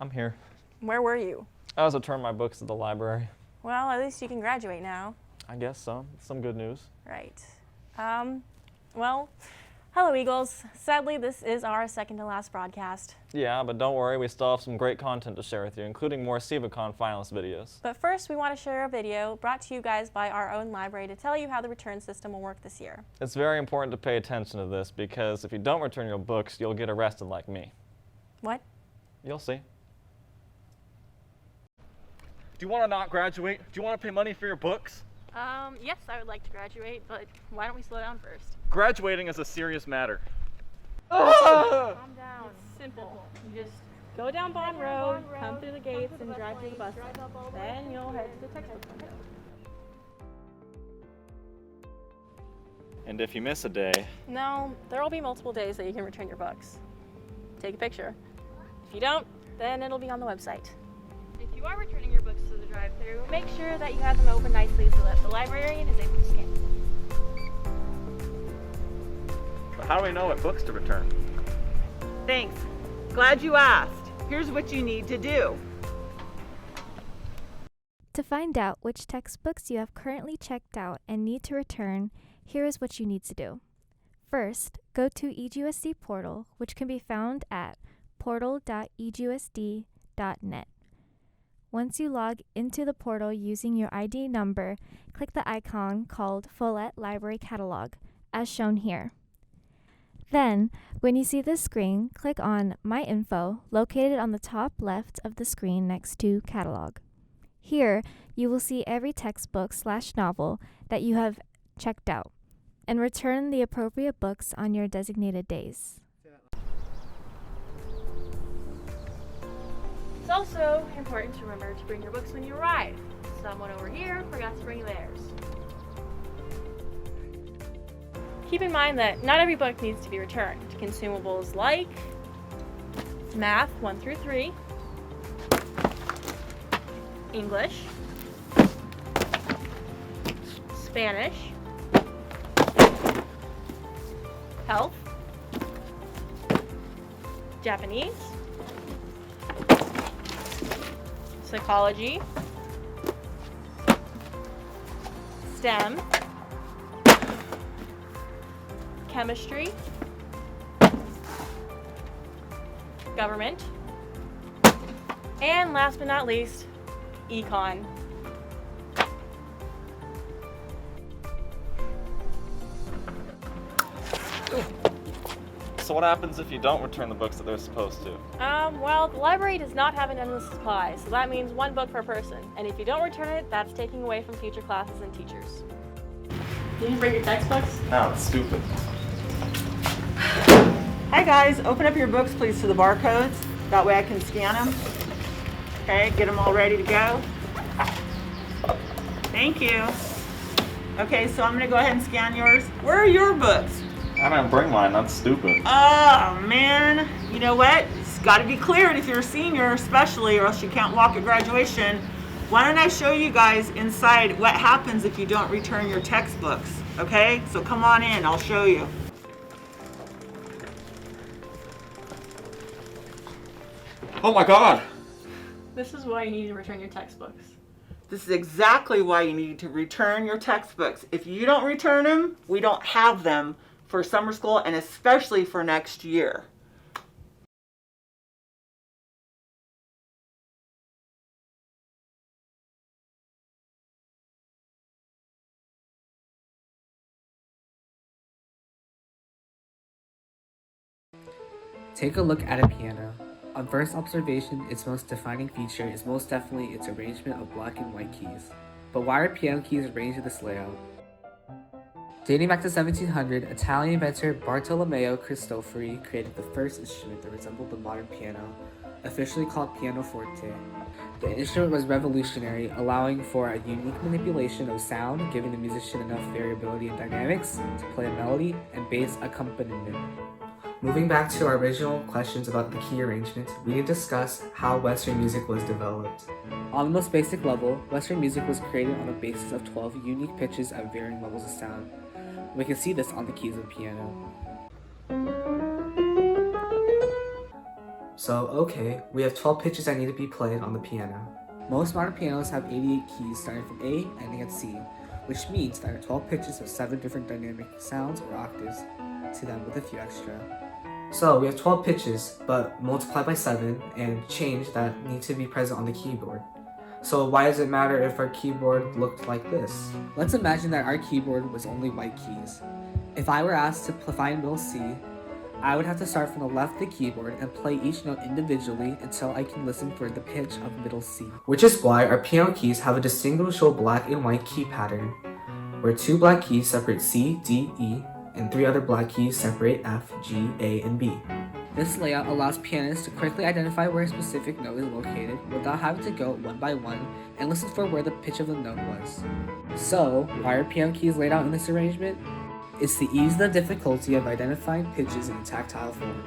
I'm here. Where were you? I was returning my books to the library. Well, at least you can graduate now. I guess so. Some good news. Right. Well, hello Eagles. Sadly, this is our second to last broadcast. Yeah, but don't worry, we still have some great content to share with you, including more CivaCon finalist videos. But first, we want to share a video brought to you guys by our own library to tell you how the return system will work this year. It's very important to pay attention to this because if you don't return your books, you'll get arrested like me. What? You'll see. Do you want to not graduate? Do you want to pay money for your books? Yes, I would like to graduate, but why don't we slow down first? Graduating is a serious matter. Calm down. It's simple. You just go down Bond Road, come through the gates, and drive through the bus. Then you'll head to the textbook window. And if you miss a day, No, there will be multiple days that you can return your books. Take a picture. If you don't, then it'll be on the website. If you are returning your books to the drive-thru, make sure that you have them open nicely so that the librarian is able to scan them. But how do we know what books to return? Thanks. Glad you asked. Here's what you need to do. To find out which textbooks you have currently checked out and need to return, here is what you need to do. First, go to EGUSD portal, which can be found at portal.egusd.net. Once you log into the portal using your ID number, click the icon called Follett Library Catalog, as shown here. Then, when you see this screen, click on My Info, located on the top left of the screen next to Catalog. Here, you will see every textbook/novel that you have checked out, and return the appropriate books on your designated days. It's also important to remember to bring your books when you arrive. Someone over here forgot to bring theirs. Keep in mind that not every book needs to be returned. Consumables like Math 1 through 3, English, Spanish, Health, Japanese, Psychology, STEM, Chemistry, Government, and last but not least, Econ. so what happens if you don't return the books that they're supposed to? Well, the library does not have an endless supply, so that means one book per person. And if you don't return it, that's taking away from future classes and teachers. Did you bring your textbooks? No, it's stupid. Hi guys, open up your books please to the barcodes. That way I can scan them. Okay, get them all ready to go. Thank you. Okay, so I'm gonna go ahead and scan yours. Where are your books? I didn't bring mine, that's stupid. Oh man, you know what? It's gotta be cleared if you're a senior especially, or else you can't walk at graduation. Why don't I show you guys inside what happens if you don't return your textbooks, okay? So come on in, I'll show you. Oh my God! This is why you need to return your textbooks. This is exactly why you need to return your textbooks. If you don't return them, we don't have them for summer school and especially for next year. Take a look at a piano. On first observation, its most defining feature is most definitely its arrangement of black and white keys. But why are piano keys arranged in this layout? Dating back to 1700, Italian inventor Bartolomeo Cristofori created the first instrument that resembled the modern piano, officially called pianoforte. The instrument was revolutionary, allowing for a unique manipulation of sound, giving the musician enough variability and dynamics to play a melody and bass accompaniment. Moving back to our original questions about the key arrangement, we need to discuss how Western music was developed. On the most basic level, Western music was created on the basis of 12 unique pitches at varying levels of sound. We can see this on the keys of the piano. So, okay, we have 12 pitches that need to be played on the piano. Most modern pianos have 88 keys starting from A, ending at C, which means there are 12 pitches of 7 different dynamic sounds or octaves to them with a few extra. So we have 12 pitches, but multiplied by 7 and change that need to be present on the keyboard. So why does it matter if our keyboard looked like this? Let's imagine that our keyboard was only white keys. If I were asked to find middle C, I would have to start from the left of the keyboard and play each note individually until I can listen for the pitch of middle C. Which is why our piano keys have a distinguishable black and white key pattern, where 2 black keys separate C, D, E, and 3 other black keys separate F, G, A, and B. This layout allows pianists to quickly identify where a specific note is located without having to go one by one and listen for where the pitch of the note was. So, why are piano keys laid out in this arrangement? It's to ease the difficulty of identifying pitches in a tactile form.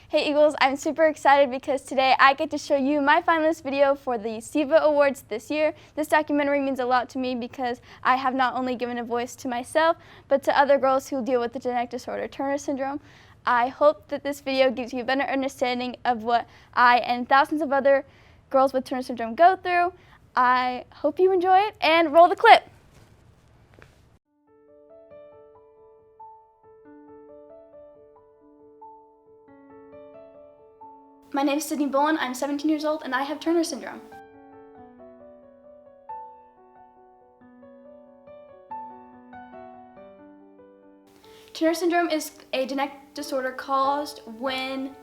Hey Eagles, I'm super excited because today I get to show you my finalist video for the SIVA Awards this year. This documentary means a lot to me because I have not only given a voice to myself, but to other girls who deal with the genetic disorder Turner syndrome. I hope that this video gives you a better understanding of what I and thousands of other girls with Turner syndrome go through. I hope you enjoy it, and roll the clip. My name is Sydney Bowen, I'm 17 years old, and I have Turner syndrome. Turner syndrome is a genetic disorder caused when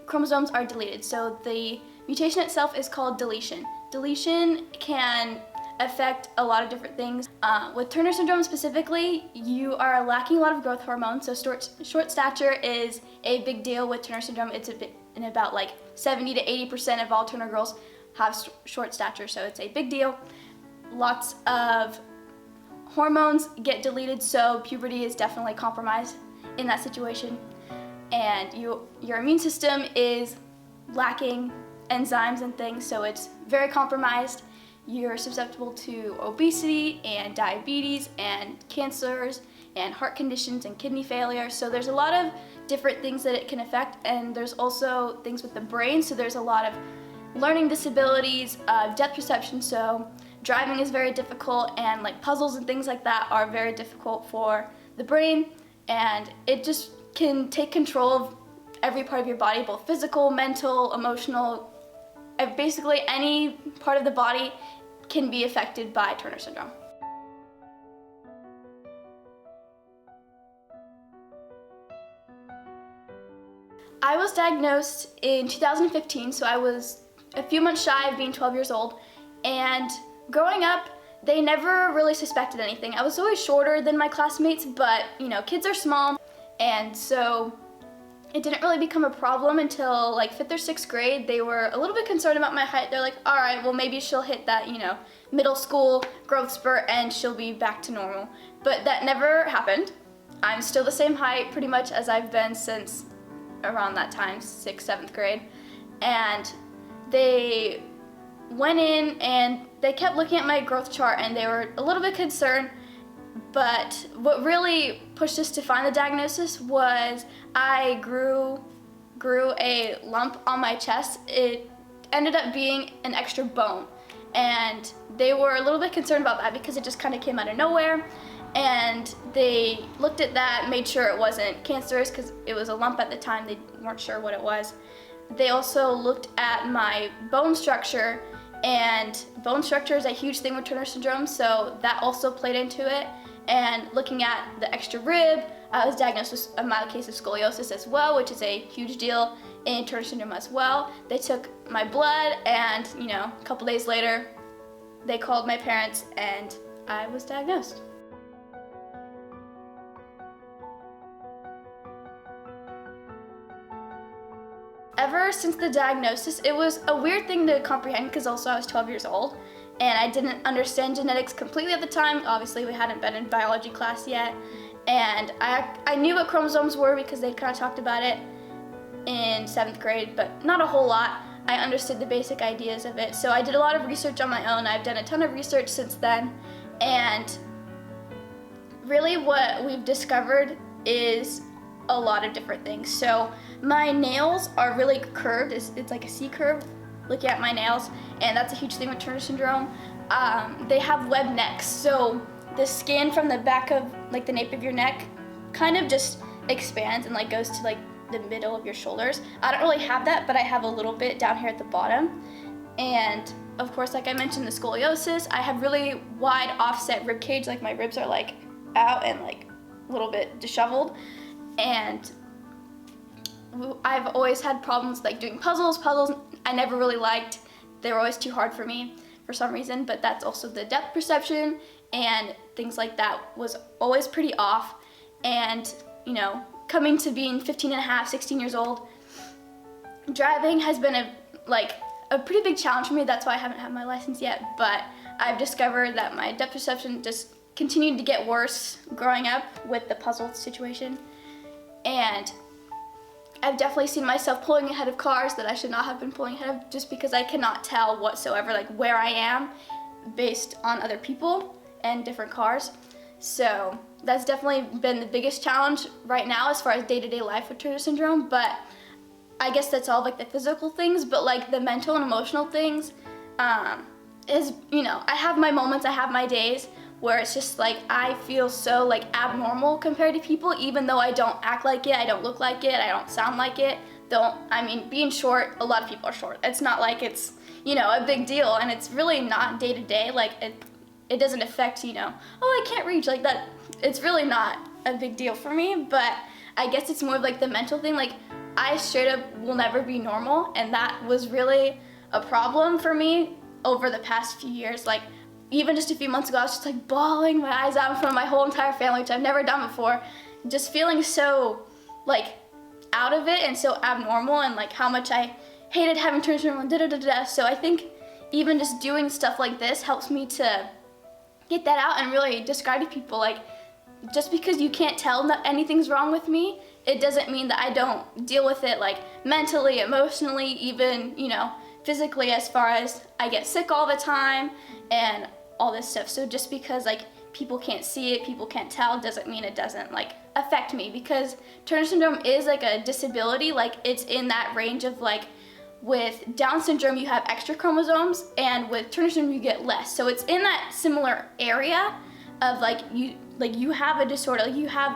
chromosomes are deleted. So the mutation itself is called deletion. Deletion can affect a lot of different things. With Turner syndrome specifically, you are lacking a lot of growth hormones. So short stature is a big deal with Turner syndrome. It's in about like 70 to 80% of all Turner girls have short stature, so it's a big deal. Lots of hormones get deleted, so puberty is definitely compromised in that situation. And your immune system is lacking enzymes and things, so it's very compromised. You're susceptible to obesity and diabetes and cancers and heart conditions and kidney failure. So there's a lot of different things that it can affect, and there's also things with the brain. So there's a lot of learning disabilities, depth perception, so driving is very difficult, and like puzzles and things like that are very difficult for the brain, and it just can take control of every part of your body, both physical, mental, emotional, basically any part of the body can be affected by Turner syndrome. I was diagnosed in 2015, so I was a few months shy of being 12 years old, and growing up, they never really suspected anything. I was always shorter than my classmates, but you know, kids are small, and so it didn't really become a problem until like 5th or 6th grade. They were a little bit concerned about my height. They're like, all right, well maybe she'll hit that, you know, middle school growth spurt and she'll be back to normal. But that never happened. I'm still the same height pretty much as I've been since around that time, 6th, 7th grade. And they went in and they kept looking at my growth chart and they were a little bit concerned, but what really pushed us to find the diagnosis was I grew a lump on my chest. It ended up being an extra bone, and they were a little bit concerned about that because it just kind of came out of nowhere, and they looked at that, made sure it wasn't cancerous because it was a lump at the time. They weren't sure what it was. They also looked at my bone structure, and bone structure is a huge thing with Turner syndrome, so that also played into it. And looking at the extra rib, I was diagnosed with a mild case of scoliosis as well, which is a huge deal in Turner syndrome as well. They took my blood, and you know, a couple days later, they called my parents and I was diagnosed. Ever since the diagnosis, it was a weird thing to comprehend because also I was 12 years old and I didn't understand genetics completely at the time. Obviously, we hadn't been in biology class yet, and I knew what chromosomes were because they kind of talked about it in 7th grade, but not a whole lot. I understood the basic ideas of it, so I did a lot of research on my own. I've done a ton of research since then, and really what we've discovered is a lot of different things. So my nails are really curved. It's like a C curve, looking at my nails, and that's a huge thing with Turner syndrome. They have webbed necks, so the skin from the back of like the nape of your neck kind of just expands and like goes to like the middle of your shoulders. I don't really have that, but I have a little bit down here at the bottom. And of course, like I mentioned, the scoliosis, I have really wide offset rib cage, like my ribs are like out and like a little bit disheveled. And I've always had problems like doing puzzles I never really liked. They were always too hard for me for some reason, but that's also the depth perception and things like that was always pretty off. And you know, coming to being 15 and a half, 16 years old, driving has been a pretty big challenge for me. That's why I haven't had my license yet, but I've discovered that my depth perception just continued to get worse growing up with the puzzle situation. And I've definitely seen myself pulling ahead of cars that I should not have been pulling ahead of, just because I cannot tell whatsoever like where I am based on other people and different cars. So that's definitely been the biggest challenge right now as far as day-to-day life with Turner syndrome. But I guess that's all like the physical things, but like the mental and emotional things is, you know, I have my moments, I have my days where it's just like I feel so like abnormal compared to people, even though I don't act like it, I don't look like it, I don't sound like it. I mean, being short, a lot of people are short. It's not like it's, you know, a big deal, and it's really not day to day. Like it doesn't affect, you know, oh, I can't reach like that. It's really not a big deal for me, but I guess it's more of like the mental thing. Like, I straight up will never be normal, and that was really a problem for me over the past few years. Like, even just a few months ago, I was just like bawling my eyes out in front of my whole entire family, which I've never done before. Just feeling so like out of it and so abnormal, and like how much I hated having Turner syndrome and da-da-da-da. So I think even just doing stuff like this helps me to get that out and really describe to people, like, just because you can't tell that anything's wrong with me, it doesn't mean that I don't deal with it, like, mentally, emotionally, even, you know, physically, as far as I get sick all the time and all this stuff. So just because, like, people can't see it, people can't tell, doesn't mean it doesn't, like, affect me, because Turner syndrome is like a disability. Like, it's in that range of, like, with Down syndrome you have extra chromosomes, and with Turner syndrome you get less. So it's in that similar area of you have a disorder, like you have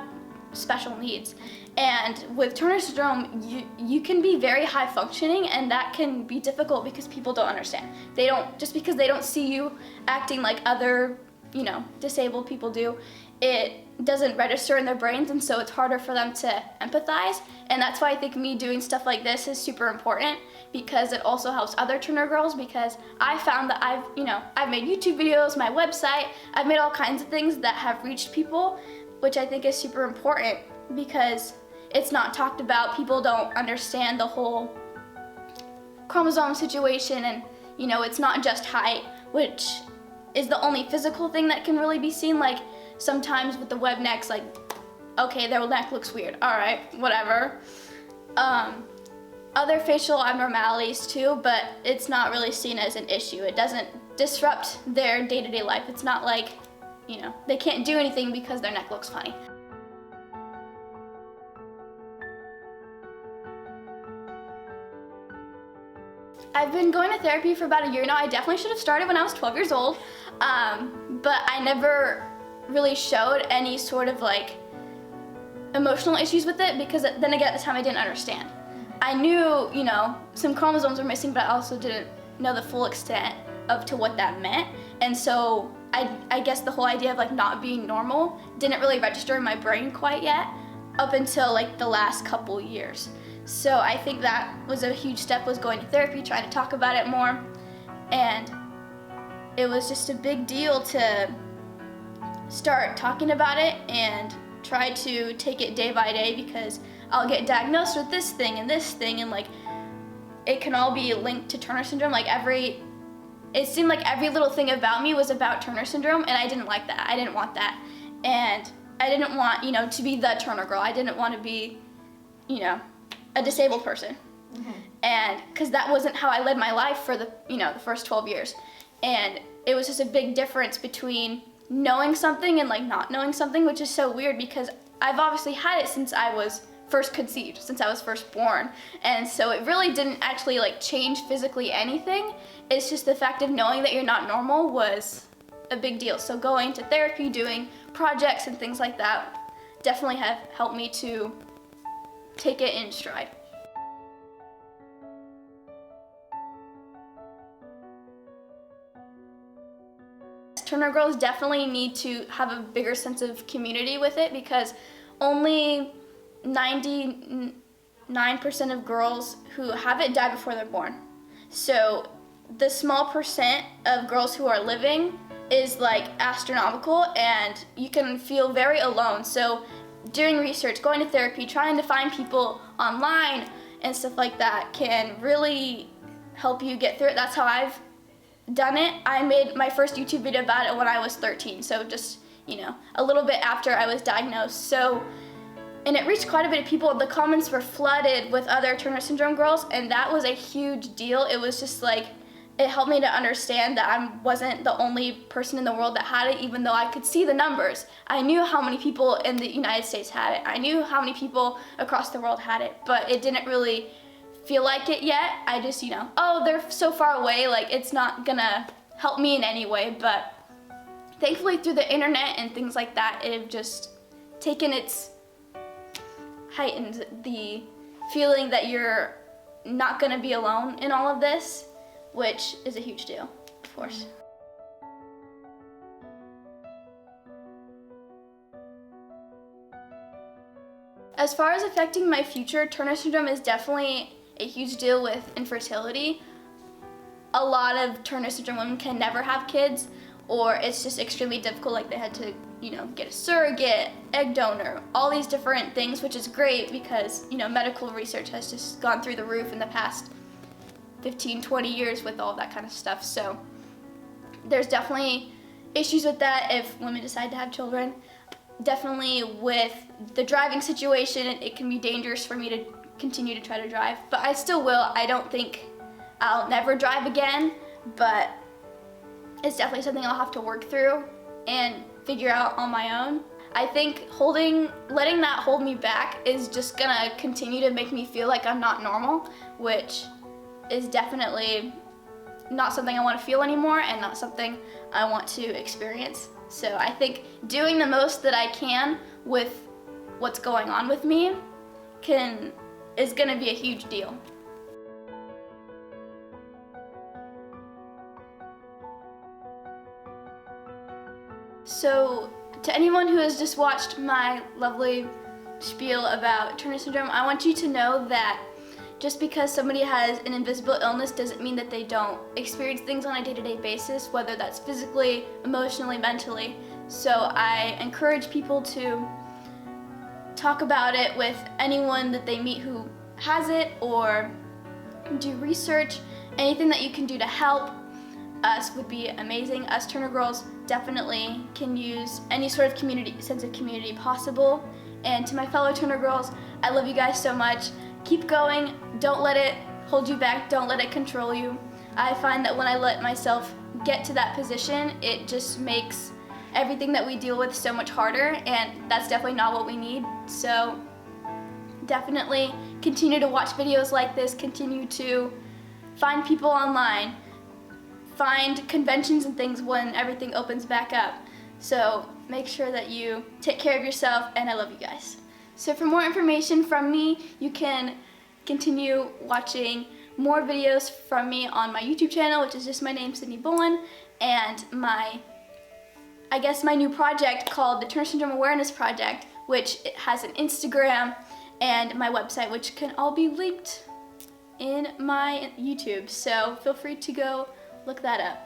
special needs. And with Turner syndrome, you can be very high functioning, and that can be difficult because people don't understand. They don't, just because they don't see you acting like other, you know, disabled people do, it doesn't register in their brains, and so it's harder for them to empathize. And that's why I think me doing stuff like this is super important, because it also helps other Turner girls, because I found that I've made YouTube videos, my website, I've made all kinds of things that have reached people, which I think is super important because it's not talked about. People don't understand the whole chromosome situation, and you know, it's not just height, which is the only physical thing that can really be seen. Like, sometimes with the web necks, like, okay, their neck looks weird, all right, whatever. Other facial abnormalities too, but it's not really seen as an issue. It doesn't disrupt their day-to-day life. It's not like, you know, they can't do anything because their neck looks funny. I've been going to therapy for about a year now. I definitely should have started when I was 12 years old, but I never really showed any sort of like emotional issues with it, because then again, at the time I didn't understand. I knew, you know, some chromosomes were missing, but I also didn't know the full extent to what that meant. And so I guess the whole idea of like not being normal didn't really register in my brain quite yet, up until like the last couple years. So I think that was a huge step, was going to therapy, trying to talk about it more. And it was just a big deal to start talking about it and try to take it day by day, because I'll get diagnosed with this thing, and like it can all be linked to Turner syndrome. Like it seemed like every little thing about me was about Turner syndrome, and I didn't like that. I didn't want that. And I didn't want, you know, to be the Turner girl. I didn't want to be, you know, a disabled person. Mm-hmm. And because that wasn't how I led my life for the, you know, the first 12 years. And it was just a big difference between knowing something and like not knowing something, which is so weird, because I've obviously had it since I was first conceived, since I was first born. And so it really didn't actually like change physically anything. It's just the fact of knowing that you're not normal was a big deal. So going to therapy, doing projects and things like that definitely have helped me to take it in stride. Turner girls definitely need to have a bigger sense of community with it, because only 99% of girls who have it die before they're born. So the small percent of girls who are living is like astronomical, and you can feel very alone. So doing research, going to therapy, trying to find people online and stuff like that can really help you get through it. That's how I've done it. I made my first YouTube video about it when I was 13, so just, you know, a little bit after I was diagnosed. So, and it reached quite a bit of people. The comments were flooded with other Turner syndrome girls, and that was a huge deal. It was just like, it helped me to understand that I wasn't the only person in the world that had it, even though I could see the numbers. I knew how many people in the United States had it. I knew how many people across the world had it, but it didn't really feel like it yet. I just, you know, oh, they're so far away, like it's not gonna help me in any way. But thankfully through the internet and things like that, it just heightened the feeling that you're not gonna be alone in all of this, which is a huge deal, of course. As far as affecting my future, Turner syndrome is definitely a huge deal with infertility. A lot of Turner syndrome women can never have kids, or it's just extremely difficult, like they had to, get a surrogate, egg donor, all these different things, which is great because, medical research has just gone through the roof in the past 15, 20 years with all that kind of stuff. So there's definitely issues with that if women decide to have children. Definitely with the driving situation, it can be dangerous for me to continue to try to drive, but I still will. I don't think I'll never drive again, but it's definitely something I'll have to work through and figure out on my own. I think letting that hold me back is just gonna continue to make me feel like I'm not normal, which is definitely not something I want to feel anymore and not something I want to experience. So I think doing the most that I can with what's going on with me is gonna be a huge deal. So to anyone who has just watched my lovely spiel about Turner syndrome, I want you to know that just because somebody has an invisible illness doesn't mean that they don't experience things on a day-to-day basis, whether that's physically, emotionally, mentally. So I encourage people to talk about it with anyone that they meet who has it, or do research. Anything that you can do to help us would be amazing. Us Turner girls definitely can use any sort of sense of community possible. And to my fellow Turner girls, I love you guys so much. Keep going. Don't let it hold you back. Don't let it control you. I find that when I let myself get to that position, it just makes everything that we deal with so much harder, and that's definitely not what we need. So definitely continue to watch videos like this, continue to find people online, find conventions and things when everything opens back up. So make sure that you take care of yourself, and I love you guys. So for more information from me, you can continue watching more videos from me on my YouTube channel, which is just my name, Sydney Bowen, and my new project called the Turner Syndrome Awareness Project, which has an Instagram and my website, which can all be linked in my YouTube. So feel free to go look that up.